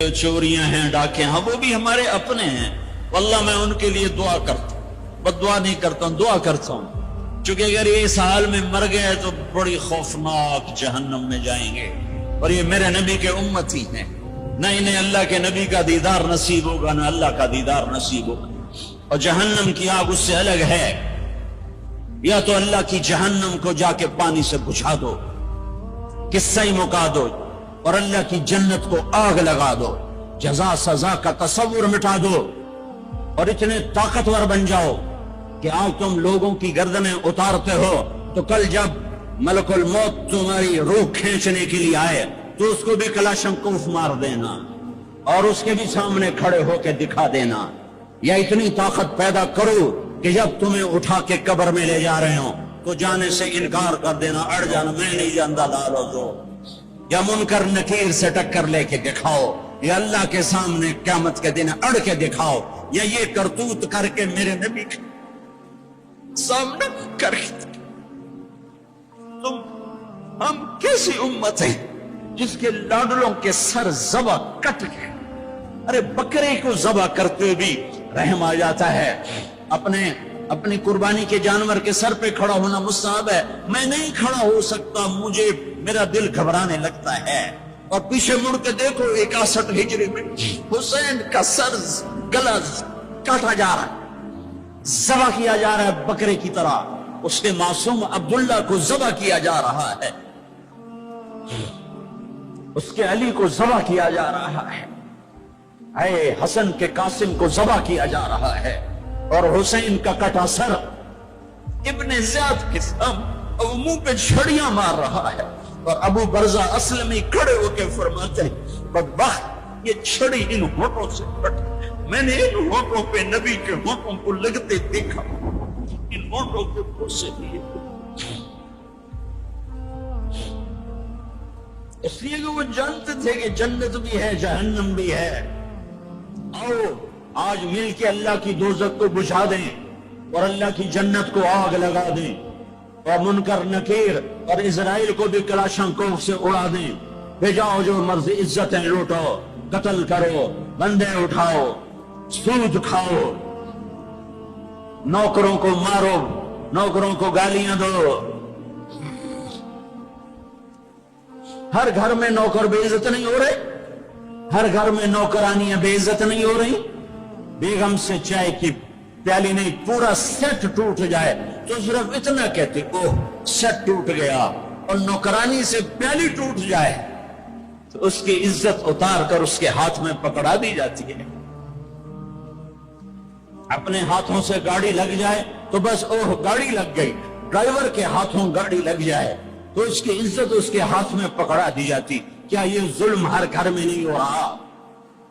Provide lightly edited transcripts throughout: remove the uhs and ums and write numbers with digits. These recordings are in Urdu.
چوریاں ہیں، ڈاکے ہیں، وہ بھی ہمارے اپنے ہیں۔ واللہ میں ان کے لیے دعا کرتا ہوں، بد دعا نہیں کرتا ہوں، دعا کرتا ہوں، چونکہ اگر یہ اس حال میں مر گئے تو بڑی خوفناک جہنم میں جائیں گے، اور یہ میرے نبی کے امتی ہیں، نہ انہیں اللہ کے نبی کا دیدار نصیب ہوگا نہ اللہ کا دیدار نصیب ہوگا، اور جہنم کی آگ اس سے الگ ہے۔ یا تو اللہ کی جہنم کو جا کے پانی سے بجھا دو، قصہ ہی مکا دو، اور اللہ کی جنت کو آگ لگا دو، جزا سزا کا تصور مٹا دو، اور اتنے طاقتور بن جاؤ کہ آج تم لوگوں کی گردنیں اتارتے ہو تو کل جب ملک الموت تمہاری روح کھینچنے کے لیے آئے تو اس کو بھی کلاشنکوف مار دینا اور اس کے بھی سامنے کھڑے ہو کے دکھا دینا، یا اتنی طاقت پیدا کرو کہ جب تمہیں اٹھا کے قبر میں لے جا رہے ہو تو جانے سے انکار کر دینا، اڑ جانا، میں نہیں جانتا، ڈالو دو، یا منکر نکیر سے ٹکر لے کے دکھاؤ، یا اللہ کے سامنے قیامت کے دن اڑ کے دکھاؤ، یا یہ کرتوت کر کے میرے نبی کے سامنے کر کے تم ہم کیسی امت ہیں جس کے لاڈلوں کے سر ذبح کٹ گئے؟ ارے بکرے کو ذبح کرتے بھی رحم آ جاتا ہے۔ اپنی قربانی کے جانور کے سر پہ کھڑا ہونا مستحب ہے، میں نہیں کھڑا ہو سکتا، مجھے میرا دل گھبرانے لگتا ہے۔ اور پیچھے مڑ کے دیکھو 61 ہجری میں حسین کا سر گلا کاٹا جا رہا ہے، ذبح کیا جا رہا ہے بکرے کی طرح، اس کے معصوم عبداللہ کو ذبح کیا جا رہا ہے، اس کے علی کو ذبح کیا جا رہا ہے، اے حسن کے قاسم کو ذبح کیا جا رہا ہے، اور حسین کا کٹا سر ابن زیاد کے سامنے منہ پہ چھڑیاں مار رہا ہے، اور ابو برزہ اسلمی کھڑے ہو کے فرماتے ہیں بدبخت، یہ چھڑی ان ہونٹوں سے کٹ، میں نے ان ہونٹوں پہ نبی کے ہونٹوں کو لگتے دیکھا، ان ہونٹوں کے پھوسے دیے، اس لیے کہ وہ جانتے تھے کہ جنت بھی ہے جہنم بھی ہے۔ آؤ آج مل کے اللہ کی دوزخ کو بجھا دیں اور اللہ کی جنت کو آگ لگا دیں، اور منکر نکیر اور اسرائیل کو بھی کلاشنکوف سے اڑا دیں، بھیجاؤ جو مرضی عزتیں لوٹو، قتل کرو، بندے اٹھاؤ، سود کھاؤ، نوکروں کو مارو، نوکروں کو گالیاں دو۔ ہر گھر میں نوکر بے عزت نہیں ہو رہے، ہر گھر میں نوکرانیاں بے عزت نہیں ہو رہی، بیگم سے چائے کی پیالی نہیں پورا سیٹ ٹوٹ جائے تو صرف اتنا کہتے اوہ سیٹ ٹوٹ گیا، اور نوکرانی سے پیالی ٹوٹ جائے تو اس کی عزت اتار کر اس کے ہاتھ میں پکڑا دی جاتی ہے۔ اپنے ہاتھوں سے گاڑی لگ جائے تو بس اوہ گاڑی لگ گئی، ڈرائیور کے ہاتھوں گاڑی لگ جائے تو اس کی عزت اس کے ہاتھ میں پکڑا دی جاتی۔ کیا یہ ظلم ہر گھر میں نہیں ہو رہا؟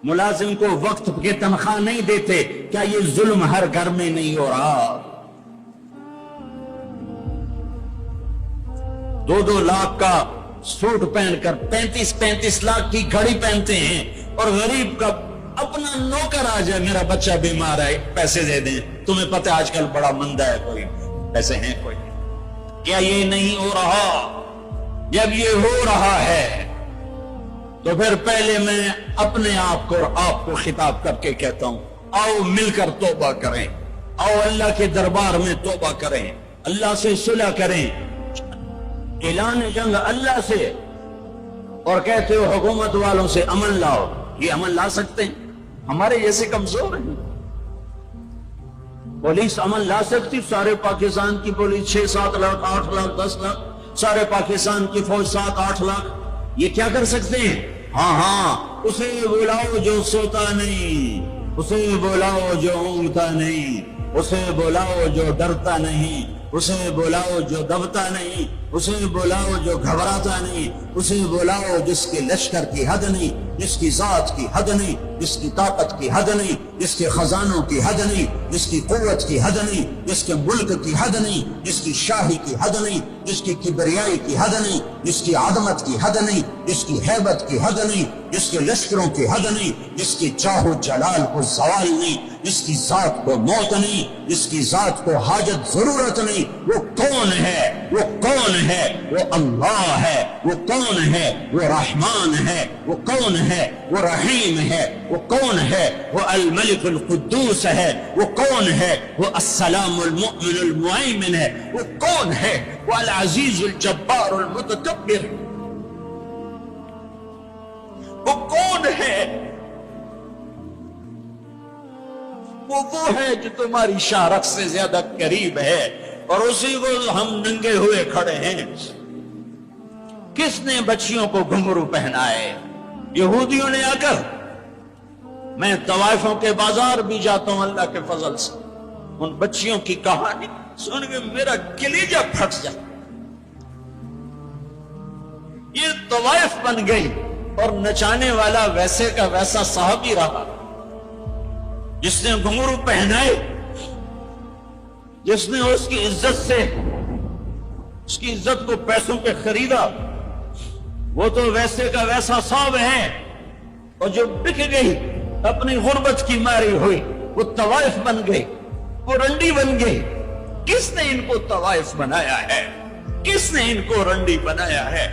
ملازم کو وقت کے تنخواہ نہیں دیتے، کیا یہ ظلم ہر گھر میں نہیں ہو رہا؟ 2-2 لاکھ کا سوٹ پہن کر 35 لاکھ کی گھڑی پہنتے ہیں، اور غریب کا اپنا نوکر آ جائے میرا بچہ بیمار ہے پیسے دے دیں، تمہیں پتہ آج کل بڑا مندہ ہے، کوئی پیسے ہیں کوئی؟ کیا یہ نہیں ہو رہا؟ جب یہ ہو رہا ہے تو پھر پہلے میں اپنے آپ کو اور آپ کو خطاب کر کے کہتا ہوں، آؤ مل کر توبہ کریں، آؤ اللہ کے دربار میں توبہ کریں، اللہ سے صلح کریں، اعلان جنگ اللہ سے، اور کہتے ہو حکومت والوں سے امن لاؤ، یہ امن لا سکتے ہیں؟ ہمارے جیسے کمزور ہیں؟ پولیس امن لا سکتی؟ سارے پاکستان کی پولیس 6-7 لاکھ 8 لاکھ 10 لاکھ، سارے پاکستان کی فوج 7-8 لاکھ، یہ کیا کر سکتے ہیں؟ ہاں اسے بلاؤ جو سوتا نہیں، اسے بلاؤ جو اونگتا نہیں، اسے بلاؤ جو ڈرتا نہیں، اسے بلاؤ جو دبتا نہیں، اسے بلاؤ جو گھبراتا نہیں، اسے بلاؤ جس کے لشکر کی حد نہیں، جس کی ذات کی حد نہیں، جس کی طاقت کی حد نہیں، جس کے خزانوں کی حد نہیں، جس کی قوت کی حد نہیں، جس کے ملک کی حد نہیں، جس کی شاہی کی حد نہیں، جس کی کبریائی کی حد نہیں، جس کی عظمت کی حد نہیں، جس کی ہیبت کی حد نہیں، جس کے لشکروں کی حد نہیں، جس کی چاہ و جلال کو زوال نہیں، جس کی ذات کو موت نہیں، جس کی ذات کو حاجت ضرورت نہیں، وہ کون ہے؟ وہ کون ہے؟ وہ اللہ ہے۔ وہ کون ہے؟ وہ رحمان ہے۔ وہ کون ہے، وہ رحیم ہے، وہ کون ہے؟ وہ الملک القدوس ہے، وہ کون ہے؟ وہ السلام المؤمن المؤمن ہے، وہ کون ہے؟ وہ العزیز الجبار المتکبر، وہ کون ہے؟ وہ ہے جو تمہاری شارخ سے زیادہ قریب ہے، اور اسی کو ہم ننگے ہوئے کھڑے ہیں۔ کس نے بچیوں کو گھنگرو پہنائے؟ یہودیوں نے آ کر۔ میں طوائفوں کے بازار بھی جاتا ہوں اللہ کے فضل سے، ان بچیوں کی کہانی سن کے میرا کلیجہ پھٹ جاتا۔ یہ طوائف بن گئی، اور نچانے والا ویسے کا ویسا صحابی رہا جس نے گھنگرو پہنائے، جس نے اس کی عزت سے اس کی عزت کو پیسوں پہ خریدا، وہ تو ویسے کا ویسا صاحب ہے۔ اور جو بک گئی اپنی غربت کی ماری ہوئی، وہ طوائف بن گئی، وہ رنڈی بن گئی۔ کس نے ان کو طوائف بنایا ہے؟ کس نے ان کو رنڈی بنایا ہے؟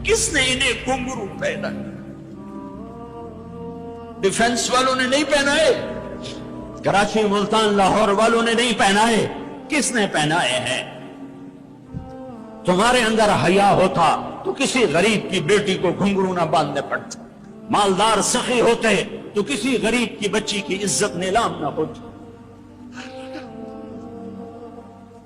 کس نے انہیں گھنگرو پہنا؟ ڈیفنس والوں نے نہیں پہنائے، کراچی ملتان لاہور والوں نے نہیں پہنائے، کس نے پہنائے ہیں؟ تمہارے اندر حیا ہوتا تو کسی غریب کی بیٹی کو گھنگرو نہ باندھنے پڑتا، مالدار سخی ہوتے تو کسی غریب کی بچی کی عزت نیلام نہ ہوتی۔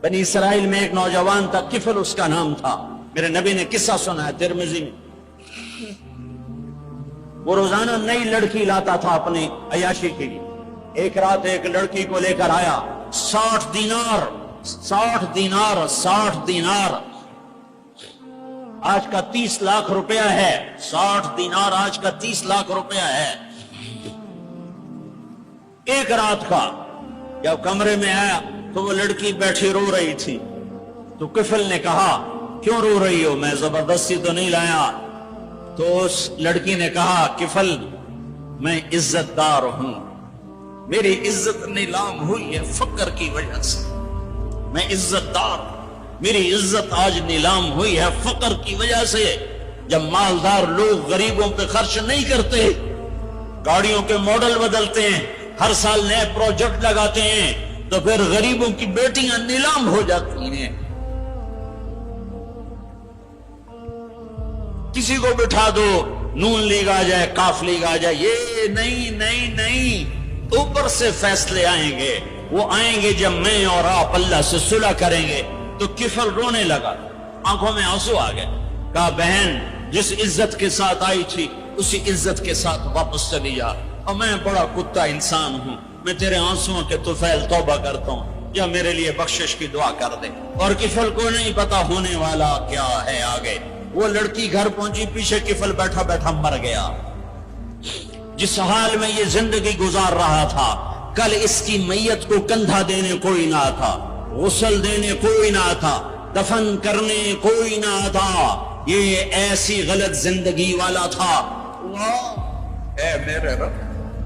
بنی اسرائیل میں ایک نوجوان تھا، کفل اس کا نام تھا، میرے نبی نے قصہ سنا ہے ترمذی میں۔ وہ روزانہ نئی لڑکی لاتا تھا اپنی عیاشی کے لیے۔ ایک رات ایک لڑکی کو لے کر آیا، 60 دینار آج کا 30 لاکھ روپیہ ہے، 60 دینار آج کا 30 لاکھ روپیہ ہے۔ ایک رات کا جب کمرے میں آیا تو وہ لڑکی بیٹھی رو رہی تھی، تو کفل نے کہا کیوں رو رہی ہو؟ میں زبردستی تو نہیں لایا۔ تو اس لڑکی نے کہا کفل میں عزت دار ہوں، میری عزت نیلام ہوئی ہے فقر کی وجہ سے، میں عزت دار، میری عزت آج نیلام ہوئی ہے فقر کی وجہ سے۔ جب مالدار لوگ غریبوں پہ خرچ نہیں کرتے، گاڑیوں کے ماڈل بدلتے ہیں، ہر سال نئے پروجیکٹ لگاتے ہیں، تو پھر غریبوں کی بیٹیاں نیلام ہو جاتی ہیں۔ کسی کو بٹھا دو، نون لیگ آ جائے، کاف لیگ آ جائے، یہ نہیں، اوپر سے فیصلے آئیں گے۔ وہ آئیں گے جب میں اور آپ اللہ سے صلح کریں گے۔ تو کفل رونے لگا، آنکھوں میں آنسو آ گئے۔ کہا بہن جس عزت کے ساتھ آئی تھی اسی عزت کے ساتھ واپس چلی جا، اور میں بڑا کتا انسان ہوں، میں تیرے آنسوؤں کے طفیل توبہ کرتا ہوں، یا میرے لیے بخشش کی دعا کر دے۔ اور کفل کو نہیں پتا ہونے والا کیا ہے آگے۔ وہ لڑکی گھر پہنچی، پیچھے کفل بیٹھا بیٹھا مر گیا۔ جس حال میں یہ زندگی گزار رہا تھا، کل اس کی میت کو کندھا دینے کوئی نہ تھا، غسل دینے کوئی نہ تھا، دفن کرنے کوئی نہ تھا۔ یہ ایسی غلط زندگی والا تھا۔ اللہ اے میرے رب،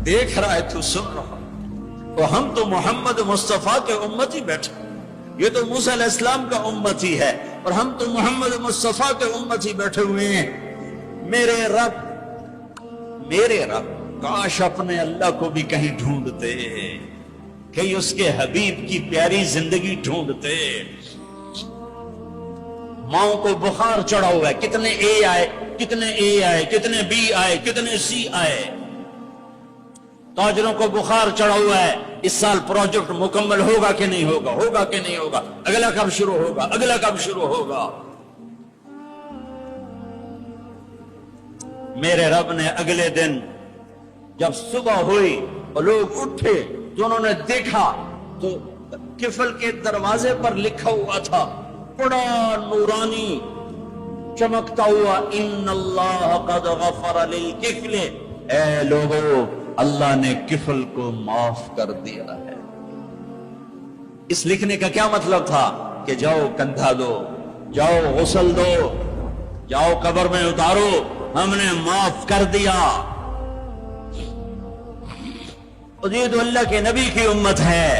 دیکھ رہا ہے تو سن رہا، تو ہم تو محمد مصطفیٰ کے امتی بیٹھے، یہ تو موسیٰ علیہ السلام کا امتی ہے، اور ہم تو محمد مصطفیٰ کے امتی بیٹھے ہوئے ہیں۔ میرے رب کاش اپنے اللہ کو بھی کہیں ڈھونڈتے، کہیں اس کے حبیب کی پیاری زندگی ڈھونڈتے۔ ماؤں کو بخار چڑھا ہوا ہے، کتنے اے آئے، کتنے بی آئے، کتنے سی آئے۔ تاجروں کو بخار چڑھا ہوا ہے، اس سال پروجیکٹ مکمل ہوگا کہ نہیں ہوگا، اگلا کب شروع ہوگا۔ میرے رب نے اگلے دن جب صبح ہوئی اور لوگ اٹھے تو انہوں نے دیکھا تو کفل کے دروازے پر لکھا ہوا تھا بڑا نورانی چمکتا ہوا، ان اللہ قد غفر للکفل، اے لوگو اللہ نے کفل کو معاف کر دیا ہے۔ اس لکھنے کا کیا مطلب تھا کہ جاؤ کندھا دو، جاؤ غسل دو، جاؤ قبر میں اتارو، ہم نے معاف کر دیا۔ یہ تو اللہ کے نبی کی امت ہے۔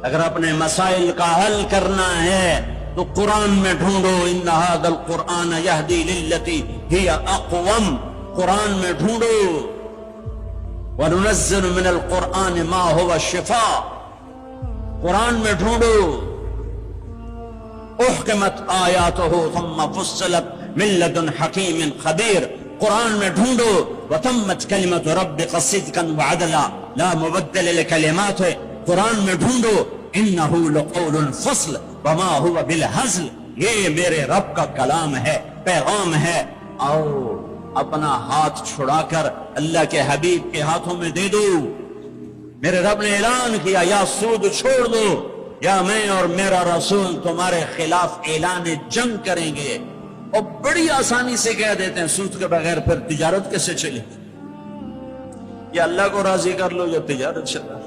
اگر اپنے مسائل کا حل کرنا ہے تو قرآن میں ڈھونڈو، ان ھذا القرآن یہدی للتی ہی اقوم، قرآن میں ڈھونڈو وَنُنَزِّلُ مِنَ الْقُرْآنِ مَا هُوَ شِفَاءٌ، قرآن میں ڈھونڈو احکمت آیاتہ ثم فصلت من لدن حکیم خبیر، قرآن میں ڈھونڈو وتمت کلمت ربک صدقا وعدلا لا مبدل لکلماتہ، قرآن میں ڈھونڈو انہ لقول فصل وما هو بالہزل، یہ میرے رب کا کلام ہے، پیغام ہے۔ آؤ اپنا ہاتھ چھڑا کر اللہ کے حبیب کے ہاتھوں میں دے دو۔ میرے رب نے اعلان کیا یا سود چھوڑ دو یا میں اور میرا رسول تمہارے خلاف اعلان جنگ کریں گے۔ اور بڑی آسانی سے کہہ دیتے ہیں سود کے بغیر پھر تجارت کیسے چلے؟ یا اللہ کو راضی کر لو یا تجارت چلا۔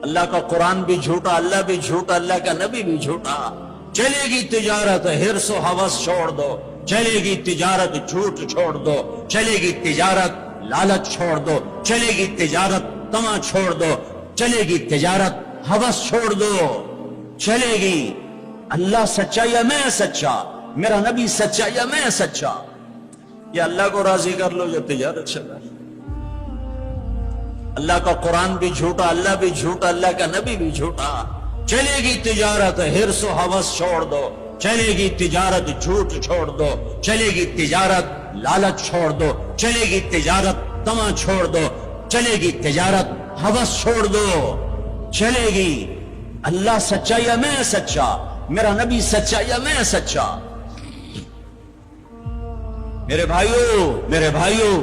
اللہ کا قرآن بھی جھوٹا، اللہ بھی جھوٹا، اللہ کا نبی بھی جھوٹا۔ چلے گی تجارت حرص و ہوس چھوڑ دو، چلے گی تجارت جھوٹ چھوڑ دو، چلے گی تجارت لالچ چھوڑ دو، چلے گی تجارت طمع چھوڑ دو، چلے گی تجارت ہوس چھوڑ دو، چلے گی۔ اللہ سچا یا میں سچا، میرا نبی سچا یا میں سچا، یا اللہ کو راضی کر لو یا تجارت چلا۔ اللہ کا قرآن بھی جھوٹا، اللہ بھی جھوٹا، اللہ کا نبی بھی جھوٹا۔ چلے گی تجارت حرص و ہوس چھوڑ دو، چلے گی تجارت جھوٹ چھوڑ دو، چلے گی تجارت لالچ چھوڑ دو، چلے گی تجارت طمع چھوڑ دو، چلے گی تجارت ہوس چھوڑ دو، چلے گی۔ اللہ سچا یا میں سچا، میرا نبی سچا یا میں سچا۔ میرے بھائیوں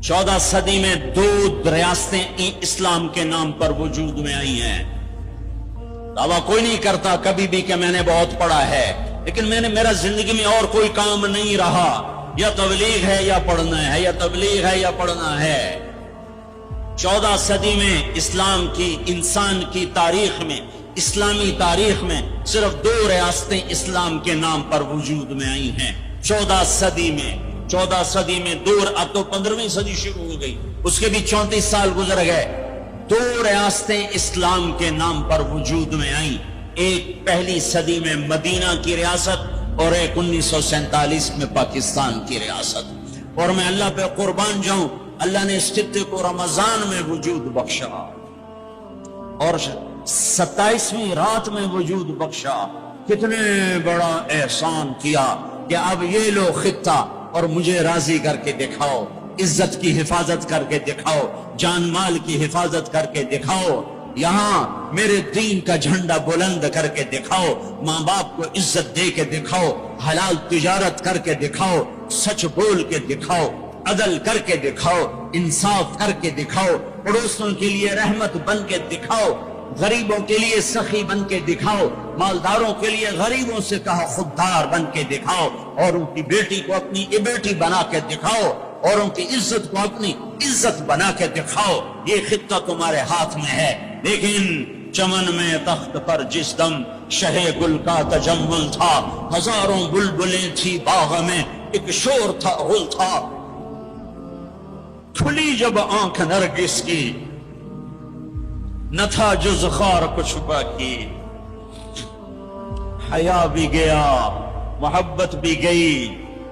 14 صدی میں 2 ریاستیں اسلام کے نام پر وجود میں آئی ہیں۔ دعویٰ کوئی نہیں کرتا کبھی بھی کہ میں نے بہت پڑھا ہے، لیکن میرا زندگی میں اور کوئی کام نہیں رہا، یا تبلیغ ہے یا پڑھنا ہے، یا تبلیغ ہے یا پڑھنا ہے۔ 14 صدی میں اسلام کی، انسان کی تاریخ میں، اسلامی تاریخ میں صرف 2 ریاستیں اسلام کے نام پر وجود میں آئی ہیں 14 صدی میں۔ 14 صدی میں اب تو 15ویں صدی شروع ہو گئی، اس کے بھی 34 سال گزر گئے۔ 2 ریاستیں اسلام کے نام پر وجود میں آئیں، ایک پہلی صدی میں مدینہ کی ریاست اور ایک 1947 میں پاکستان کی ریاست۔ اور میں اللہ پہ قربان جاؤں، اللہ نے اس خطے کو رمضان میں وجود بخشا اور 27ویں رات میں وجود بخشا۔ کتنے بڑا احسان کیا کہ اب یہ لو خطہ اور مجھے راضی کر کے دکھاؤ، عزت کی حفاظت کر کے دکھاؤ، جان مال کی حفاظت کر کے دکھاؤ، یہاں میرے دین کا جھنڈا بلند کر کے دکھاؤ، ماں باپ کو عزت دے کے دکھاؤ، حلال تجارت کر کے دکھاؤ، سچ بول کے دکھاؤ، عدل کر کے دکھاؤ، انصاف کر کے دکھاؤ، پڑوسوں کے لیے رحمت بن کے دکھاؤ، غریبوں کے لیے سخی بن کے دکھاؤ، مالداروں کے لیے غریبوں سے کہا خوددار بن کے دکھاؤ، اور ان کی بیٹی کو اپنی بیٹی بنا کے دکھاؤ، اور ان کی عزت کو اپنی عزت بنا کے دکھاؤ۔ یہ خطہ تمہارے ہاتھ میں ہے، لیکن چمن میں تخت پر جس دم شہ گل کا تجمل تھا، ہزاروں بلبلیں تھی باغ میں، ایک شور تھا غل تھا، کھلی جب آنکھ نرگس کی نہ تھا جز خار کچھ باقی، حیا بھی گیا، محبت بھی گئی،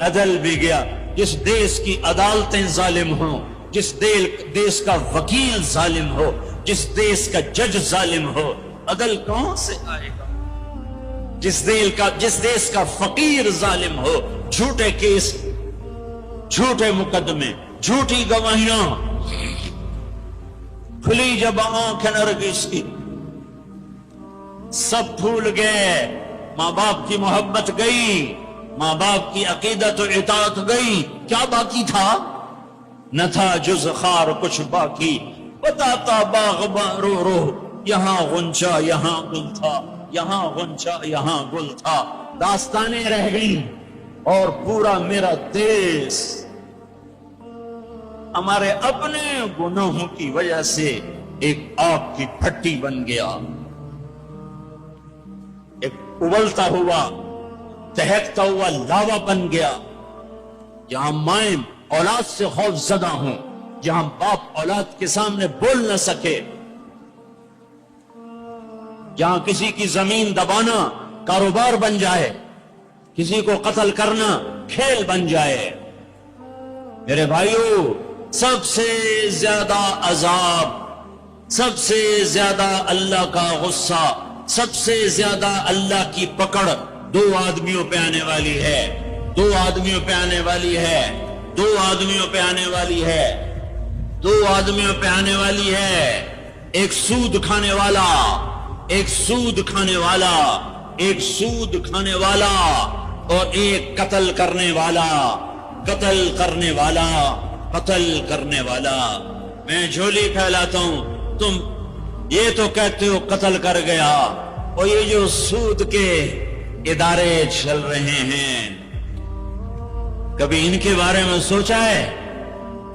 عدل بھی گیا۔ جس دیس کی عدالتیں ظالم ہوں، جس دیس کا وکیل ظالم ہو، جس دیس کا جج ظالم ہو، عدل کہاں سے آئے گا؟ جس دیس کا فقیر ظالم ہو، جھوٹے کیس، جھوٹے مقدمے، جھوٹی گواہیاں، کھلی جب آنکھ نرگس کی، سب بھول گئے، ماں باپ کی محبت گئی، ماں باپ کی عقیدت و اطاعت گئی، کیا باقی تھا؟ نہ تھا جز خار کچھ باقی، بتاتا باغباں رو رو، یہاں غنچہ یہاں گل تھا، یہاں غنچہ یہاں گل تھا، داستانیں رہ گئیں، اور پورا میرا دیس ہمارے اپنے گناہوں کی وجہ سے ایک آگ کی بھٹی بن گیا، ایک ابلتا ہوا دہکتا ہوا لاوا بن گیا، جہاں مائیں اولاد سے خوف زدہ ہوں، جہاں باپ اولاد کے سامنے بول نہ سکے، جہاں کسی کی زمین دبانا کاروبار بن جائے، کسی کو قتل کرنا کھیل بن جائے۔ میرے بھائیوں، سب سے زیادہ عذاب، سب سے زیادہ اللہ کا غصہ، سب سے زیادہ اللہ کی پکڑ دو آدمیوں پہ آنے والی ہے، دو آدمیوں پہ آنے والی ہے، دو آدمیوں پہ آنے والی ہے، دو آدمیوں پہ آنے والی ہے۔ ایک سود کھانے والا، ایک سود کھانے والا، ایک سود کھانے والا، اور ایک قتل کرنے والا، قتل کرنے والا، قتل کرنے والا۔ میں جھولی پھیلاتا ہوں، تم یہ تو کہتے ہو قتل کر گیا، اور یہ جو سود کے ادارے چل رہے ہیں، کبھی ان کے بارے میں سوچا ہے؟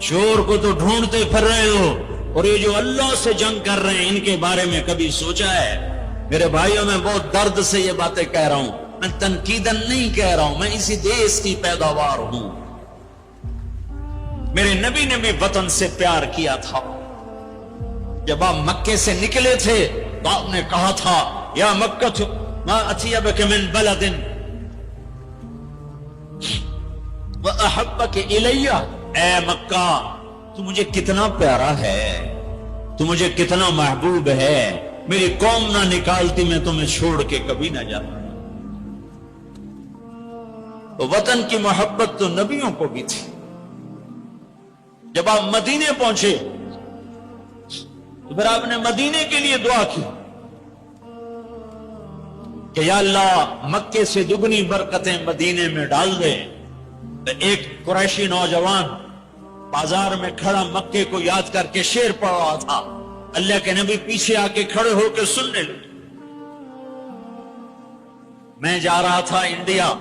چور کو تو ڈھونڈتے پھر رہے ہو، اور یہ جو اللہ سے جنگ کر رہے ہیں، ان کے بارے میں کبھی سوچا ہے؟ میرے بھائیوں، میں بہت درد سے یہ باتیں کہہ رہا ہوں، میں تنقیدن نہیں کہہ رہا ہوں، میں اسی دیش کی پیداوار ہوں۔ میرے نبی نے بھی وطن سے پیار کیا تھا۔ جب آپ مکے سے نکلے تھے تو آپ نے کہا تھا، یا مکہ ما اطیبک من بلد وَأَحَبَّكَ إِلَيَّ، اے مکہ تو مجھے کتنا پیارا ہے، تو مجھے کتنا محبوب ہے، میری قوم نہ نکالتی میں تمہیں چھوڑ کے کبھی نہ جاتا۔ تو وطن کی محبت تو نبیوں کو بھی تھی۔ جب آپ مدینے پہنچے تو پھر آپ نے مدینے کے لیے دعا کی کہ یا اللہ مکے سے دگنی برکتیں مدینے میں ڈال دے۔ ایک قریشی نوجوان بازار میں کھڑا مکے کو یاد کر کے شعر پڑھ رہا تھا، اللہ کے نبی پیچھے آ کے کھڑے ہو کے سننے لگے۔ میں جا رہا تھا انڈیا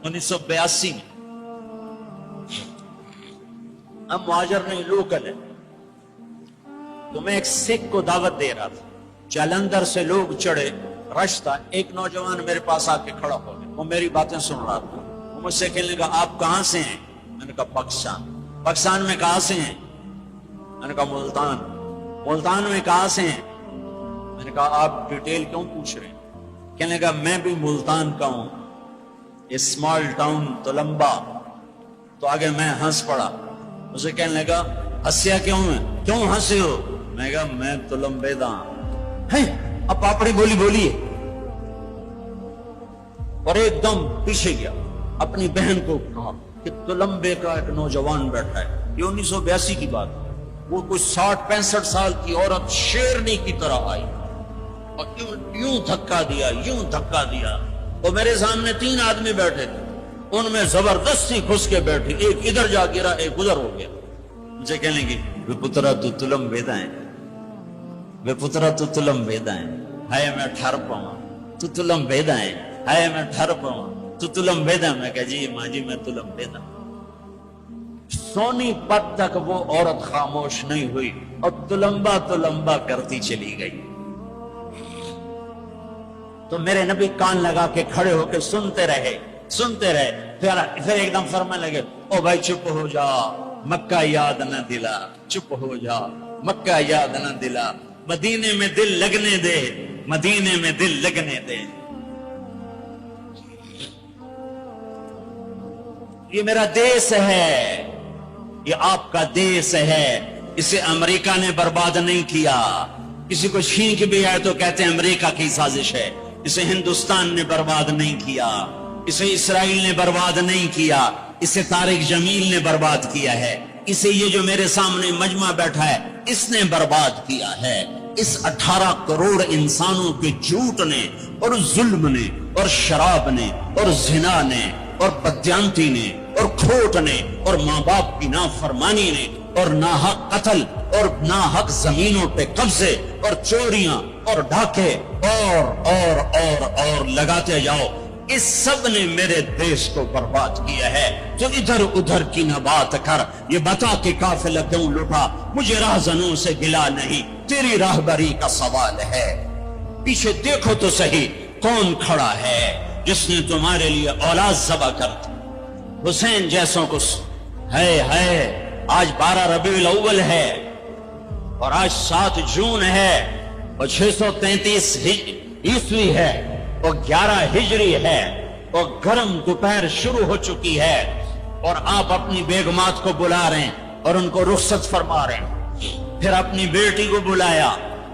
1982 میں، ہم مہاجر نہیں لوکل ہے، تو میں ایک سکھ کو دعوت دے رہا تھا، جلندھر سے لوگ چڑھے، رش تھا، ایک نوجوان میرے پاس آ کے کھڑا ہو گیا، وہ میری باتیں سن رہا تھا، وہ مجھ سے کہنے لگا آپ کہاں سے ہیں؟ میں نے کہا پاکستان۔ پاکستان میں کہاں سے ہیں؟ میں نے کہا ملتان۔ ملتان میں کہاں سے ہیں؟ میں نے کہا آپ ڈیٹیل کیوں پوچھ رہے ہیں؟ کہنے لگا میں بھی ملتان کا ہوں، اسمال ٹاؤن تلمبا۔ تو آگے میں ہنس پڑا، اسے کہنے لگا ہنسیا کیوں ہے، کیوں ہنسے ہو؟ میں نے کہا میں تلمبے دا ہیں۔ اب پاپڑی بولی بولیے، اور ایک دم پیچھے گیا، اپنی بہن کو کہا کہ تلمبے کا ایک نوجوان بیٹھا ہے، یہ 1982 کی بات، وہ کوئی 60-65 سال کی عورت شیرنی کی طرح آئی اور یوں دھکا دیا، یوں دھکا دیا، اور میرے سامنے 3 آدمی بیٹھے تھے، ان میں زبردستی گھس کے بیٹھی، ایک ادھر جا گرا، ایک ادھر ہو گیا۔ مجھے کہنے لگی وے پترا تو تلم ویدا ہے، وے پترا تو تلم ویدا ہے، ہائے میں ٹھر پاؤں، تو تلم ویدا ہے، ہائے میں ٹھر پاؤں، تو تلم ویدا۔ میں کہا جی ماں جی میں تلم ویدا۔ سونی پت تک وہ عورت خاموش نہیں ہوئی اور تلمبا تلمبا کرتی چلی گئی۔ تو میرے نبی کان لگا کے کھڑے ہو کے سنتے رہے، سنتے رہے، پھر ایک دم فرمانے لگے او بھائی چپ ہو جا، مکہ یاد نہ دلا، چپ ہو جا، مکہ یاد نہ دلا، مدینے میں دل لگنے دے، مدینے میں دل لگنے دے۔ یہ میرا دیس ہے، یہ آپ کا دیس ہے، اسے امریکہ نے برباد نہیں کیا۔ کسی کو چھین کے بھی آئے تو کہتے ہیں امریکہ کی سازش ہے۔ اسے ہندوستان نے برباد نہیں کیا، اسے اسرائیل نے برباد نہیں کیا، اسے طارق جمیل نے برباد کیا ہے، اسے یہ جو میرے سامنے مجمع بیٹھا ہے اس نے برباد کیا ہے۔ اس 18 کروڑ انسانوں کے جھوٹ نے اور ظلم نے اور شراب نے اور زنا نے اور بدیانتی نے اور کھوٹ نے اور ماں باپ کی نافرمانی نے اور ناحق قتل اور ناحق زمینوں پہ قبضے اور چوریاں اور ڈھاکے اور لگاتے جاؤ، اس سب نے میرے دیش کو برباد کیا ہے۔ تو ادھر ادھر کی نہ بات کر، یہ بتا کہ قافلہ کیوں لٹا، مجھے راہزنوں سے گلا نہیں، تیری راہبری کا سوال ہے۔ پیچھے دیکھو تو صحیح کون کھڑا ہے جس نے تمہارے لیے اولاد ذبح کر دی، حسین جیسوں کو ہے۔ آج 12 ربیع الاول ہے اور آج 7 جون ہے اور 633 عیسوی ہے اور 11 ہجری ہے اور گرم دوپہر شروع ہو چکی ہے اور آپ اپنی بیگمات کو بلا رہے ہیں اور ان کو رخصت فرما رہے ہیں. پھر اپنی بیٹی کو بلایا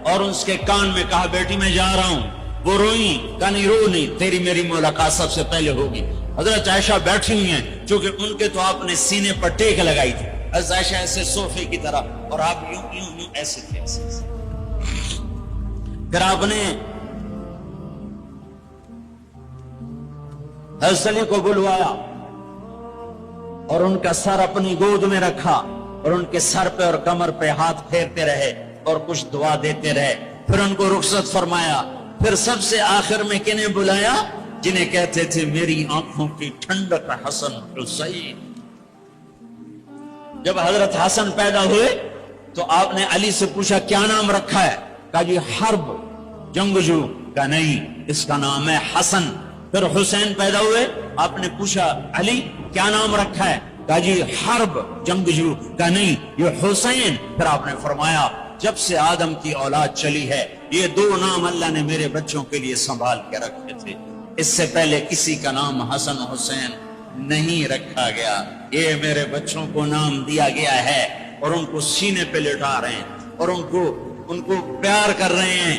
اور اس کے کان میں کہا بیٹی میں جا رہا ہوں. وہ روئی، کہا نہیں رو نہیں، تیری میری ملاقات سب سے پہلے ہوگی. حضرت عائشہ بیٹھی ہوئی ہیں چونکہ ان کے تو آپ نے سینے پر ٹیک لگائی تھی. حضرت عائشہ ایسے صوفے کی طرح اور آپ یوں یوں یوں ایسے تھے ایسے. پھر آپ نے حضرت علی کو بلوایا اور ان کا سر اپنی گود میں رکھا اور ان کے سر پہ اور کمر پہ ہاتھ پھیرتے رہے اور کچھ دعا دیتے رہے. پھر ان کو رخصت فرمایا. پھر سب سے آخر میں کنہیں بلایا؟ جنہیں کہتے تھے میری آنکھوں کی ٹھنڈک حسن حسین. جب حضرت حسن پیدا ہوئے تو آپ نے علی سے پوچھا کیا نام رکھا ہے؟ کہا جی حرب، جنگجو. کہا نہیں، اس کا نام ہے حسن. پھر حسین پیدا ہوئے، آپ نے پوچھا علی کیا نام رکھا ہے؟ کہا جی حرب، جنگجو. کہا نہیں، یہ حسین. پھر آپ نے فرمایا جب سے آدم کی اولاد چلی ہے یہ دو نام اللہ نے میرے بچوں کے لیے سنبھال کے رکھے تھے، اس سے پہلے کسی کا نام حسن حسین نہیں رکھا گیا. یہ میرے بچوں کو نام دیا گیا ہے اور ان کو سینے پہ لٹا رہے ہیں اور ان کو پیار کر رہے ہیں.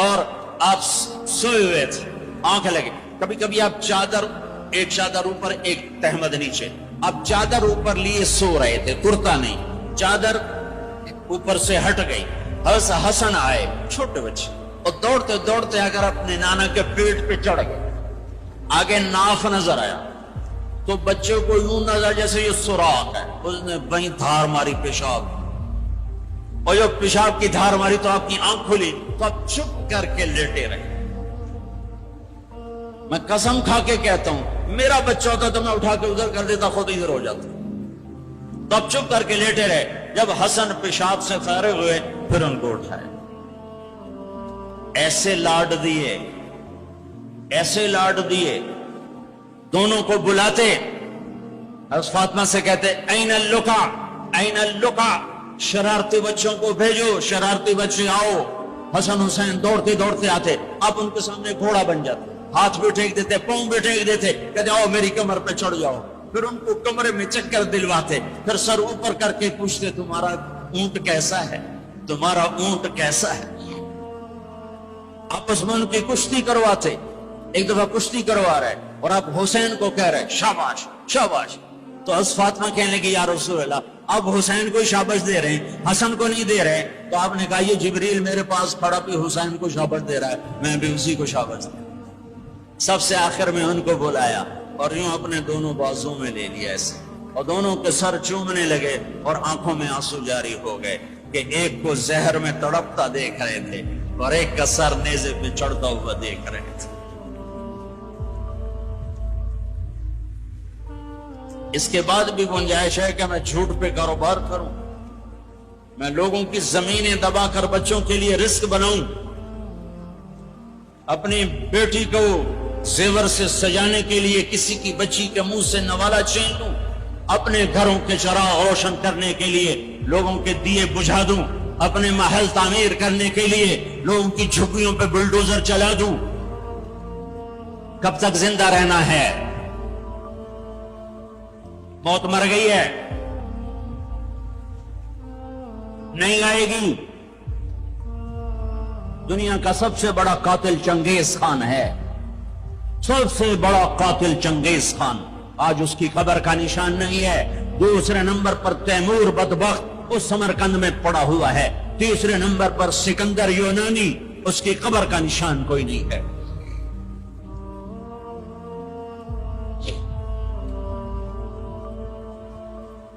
اور آپ سوئے ہوئے تھے، آنکھ لگے. کبھی کبھی آپ چادر، ایک چادر اوپر ایک تہمد نیچے، آپ چادر اوپر لیے سو رہے تھے، کرتا نہیں، چادر اوپر سے ہٹ گئی. حضرت حسن آئے چھوٹے بچے اور دوڑتے دوڑتے اگر اپنے نانا کے پیٹ پہ چڑھ گئے. آگے ناف نظر آیا تو بچے کو یوں نظر جیسے یہ سوراخ ہے. اس نے وہیں دھار ماری پیشاب، اور جب پیشاب کی دھار ماری تو آپ کی آنکھ کھلی تو آپ چپ کر کے لیٹے رہے. میں قسم کھا کے کہتا ہوں میرا بچہ ہوتا تو میں اٹھا کے ادھر کر دیتا، خود ادھر ہو جاتا. تو آپ چپ کر کے لیٹے رہے. جب حسن پیشاب سے فارغ ہوئے پھر ان کو اٹھائے. ایسے لاڈ دیے، ایسے لاڈ دیے. دونوں کو بلاتے، حضرت فاطمہ سے کہتے این اللقا، این اللقا، شرارتی بچوں کو بھیجو، شرارتی بچے آؤ. حسن حسین دوڑتے دوڑتے آتے، آپ ان کے سامنے گھوڑا بن جاتے، ہاتھ بھی ٹھیک دیتے، پاؤں بھی ٹھیک دیتے، کہتے آؤ میری کمر پہ چڑھ جاؤ. پھر ان کو کمرے میں چکر دلواتے، پھر سر اوپر کر کے پوچھتے تمہارا اونٹ کیسا ہے، تمہارا اونٹ کیسا ہے. آپس میں ان کی کشتی کرواتے. ایک دفعہ کشتی کروا رہے اور آپ حسین کو کہہ رہے شاباش شاباش. تو حضرت فاطمہ کہنے لگی یا رسول اللہ آپ حسین کو شاباش دے رہے ہیں، حسن کو نہیں دے رہے. تو آپ نے کہا یہ جبریل میرے پاس کھڑا بھی حسین کو شاباش دے رہا ہے، میں بھی اسی کو شاباش دے. سب سے آخر میں ان کو بلایا اور یوں اپنے دونوں بازوں میں لے لیا ایسے، اور دونوں کے سر چومنے لگے اور آنکھوں میں آنسو جاری ہو گئے کہ ایک کو زہر میں تڑپتا دیکھ رہے تھے اور ایک کا سر نیزے پہ چڑھتا ہوا دیکھ رہے تھے. اس کے بعد بھی گنجائش ہے کہ میں جھوٹ پہ کاروبار کروں، میں لوگوں کی زمینیں دبا کر بچوں کے لیے رزق بناؤں، اپنی بیٹی کو زیور سے سجانے کے لیے کسی کی بچی کے منہ سے نوالا چھین لوں، اپنے گھروں کے چراغ روشن کرنے کے لیے لوگوں کے دیے بجھا دوں، اپنے محل تعمیر کرنے کے لیے لوگوں کی جھگیوں پہ بلڈوزر چلا دوں. کب تک زندہ رہنا ہے؟ موت مر گئی ہے، نہیں آئے گی. دنیا کا سب سے بڑا قاتل چنگیز خان ہے، سب سے بڑا قاتل چنگیز خان. آج اس کی قبر کا نشان نہیں ہے. دوسرے نمبر پر تیمور بدبخت اس سمرقند میں پڑا ہوا ہے. تیسرے نمبر پر سکندر یونانی، اس کی قبر کا نشان کوئی نہیں ہے.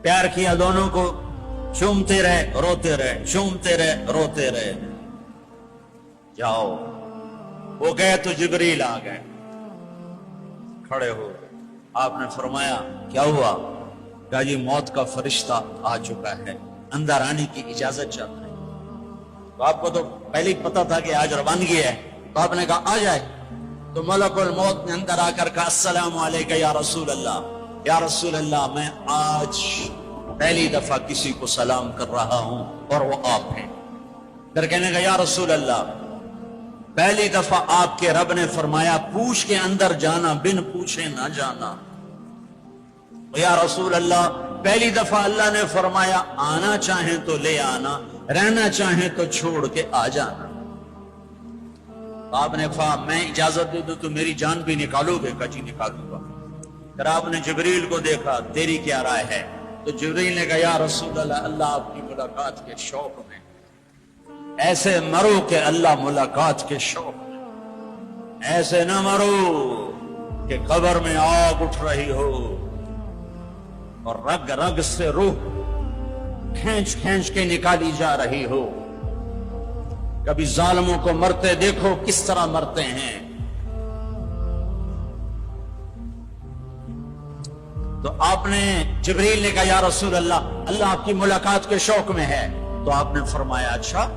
پیار کیا دونوں کو، چومتے رہے روتے رہے، چومتے رہے روتے رہے. جاؤ. وہ گئے تو جبریل آ گئے، کھڑے ہو گئے. آپ نے فرمایا کیا ہوا؟ کہا جی موت کا فرشتہ آ چکا ہے، اندر آنے کی اجازت چاہتا ہے. تو آپ کو تو پہلے ہی پتا تھا کہ آج روانگی ہے، تو آپ نے کہا آ جائے. تو ملک الموت نے اندر آ کر کہا السلام علیکم یا رسول اللہ، یا رسول اللہ میں آج پہلی دفعہ کسی کو سلام کر رہا ہوں اور وہ آپ ہیں. پھر کہنے کا یا رسول اللہ پہلی دفعہ آپ کے رب نے فرمایا پوچھ کے اندر جانا، بن پوچھے نہ جانا۔ یا رسول اللہ، پہلی دفعہ اللہ نے فرمایا آنا چاہیں تو لے آنا، رہنا چاہیں تو چھوڑ کے آ جانا۔ آپ نے کہا میں اجازت دے دوں تو میری جان بھی نکالو گے؟ کہا جی نکالوں گا۔ پھر آپ نے جبریل کو دیکھا، تیری کیا رائے ہے؟ تو جبریل نے کہا یا رسول اللہ، اللہ آپ کی ملاقات کے شوق میں ایسے مرو کہ اللہ ملاقات کے شوق میں، ایسے نہ مرو کہ قبر میں آگ اٹھ رہی ہو اور رگ رگ سے روح کھینچ کھینچ کے نکالی جا رہی ہو۔ کبھی ظالموں کو مرتے دیکھو کس طرح مرتے ہیں۔ تو آپ نے، جبریل نے کہا یا رسول اللہ، اللہ آپ کی ملاقات کے شوق میں ہے۔ تو آپ نے فرمایا اچھا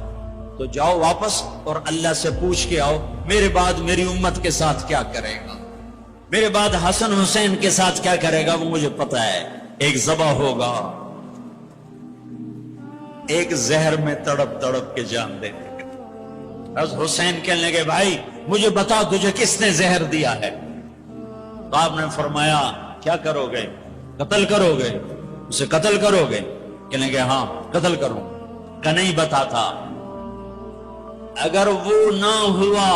تو جاؤ واپس اور اللہ سے پوچھ کے آؤ میرے بعد میری امت کے ساتھ کیا کرے گا، میرے بعد حسن حسین کے ساتھ کیا کرے گا، وہ مجھے پتا ہے۔ ایک ذبح ہوگا، ایک زہر میں تڑپ تڑپ کے جان دے گا۔ حضرت حسین کہنے لگے بھائی مجھے بتا تجھے کس نے زہر دیا ہے؟ تو آپ نے فرمایا کیا کرو گے؟ قتل کرو گے؟ اسے قتل کرو گے؟ کہنے لگے ہاں قتل کروں۔ کہ نہیں بتاتا، اگر وہ نہ ہوا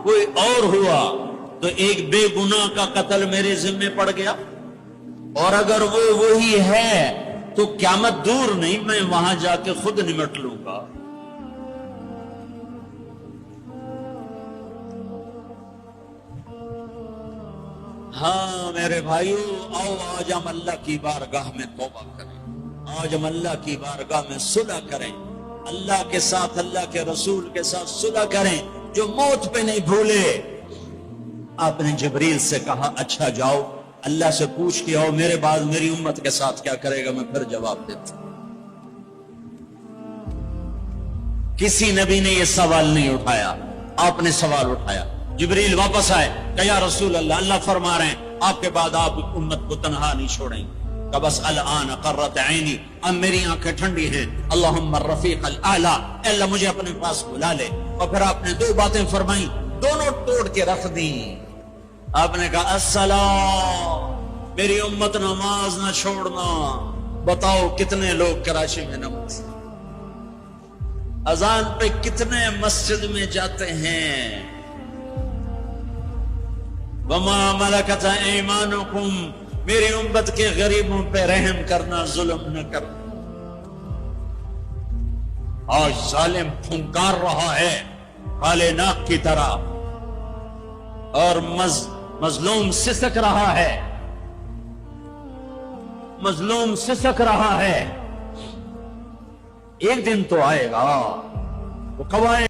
کوئی اور ہوا تو ایک بے گناہ کا قتل میرے ذمہ پڑ گیا، اور اگر وہ وہی ہے تو قیامت دور نہیں، میں وہاں جا کے خود نمٹ لوں گا۔ ہاں میرے بھائیو، آؤ آج ہم اللہ کی بارگاہ میں توبہ کریں، آج ہم اللہ کی بارگاہ میں صلح کریں، اللہ کے ساتھ، اللہ کے رسول کے ساتھ صلح کریں، جو موت پہ نہیں بھولے۔ آپ نے جبریل سے کہا اچھا جاؤ اللہ سے پوچھ کے آؤ میرے بعد میری امت کے ساتھ کیا کرے گا، میں پھر جواب دیتا۔ کسی نبی نے یہ سوال نہیں اٹھایا، آپ نے سوال اٹھایا۔ جبریل واپس آئے کہ یا رسول اللہ، اللہ فرما رہے ہیں آپ کے بعد آپ امت کو تنہا نہیں چھوڑیں۔ کہ بس الان قرت عینی، اب میری آنکھیں ٹھنڈی ہیں، اللہم الرفیق الاعلیٰ، اے اللہ مجھے اپنے پاس بلا لے۔ اور پھر آپ نے دو باتیں فرمائیں، دونوں توڑ کے رکھ دی۔ آپ نے کہا الصلاۃ، میری امت نماز نہ چھوڑنا۔ بتاؤ کتنے لوگ کراچی میں نماز، اذان پہ کتنے مسجد میں جاتے ہیں؟ وما ملکت ایمانکم، میری امت کے غریبوں پہ رحم کرنا، ظلم نہ کرنا۔ آج ظالم پھنکار رہا ہے کالے ناک کی طرح، اور مظلوم سسک رہا ہے، مظلوم سسک رہا ہے۔ ایک دن تو آئے گا، وہ کب آئے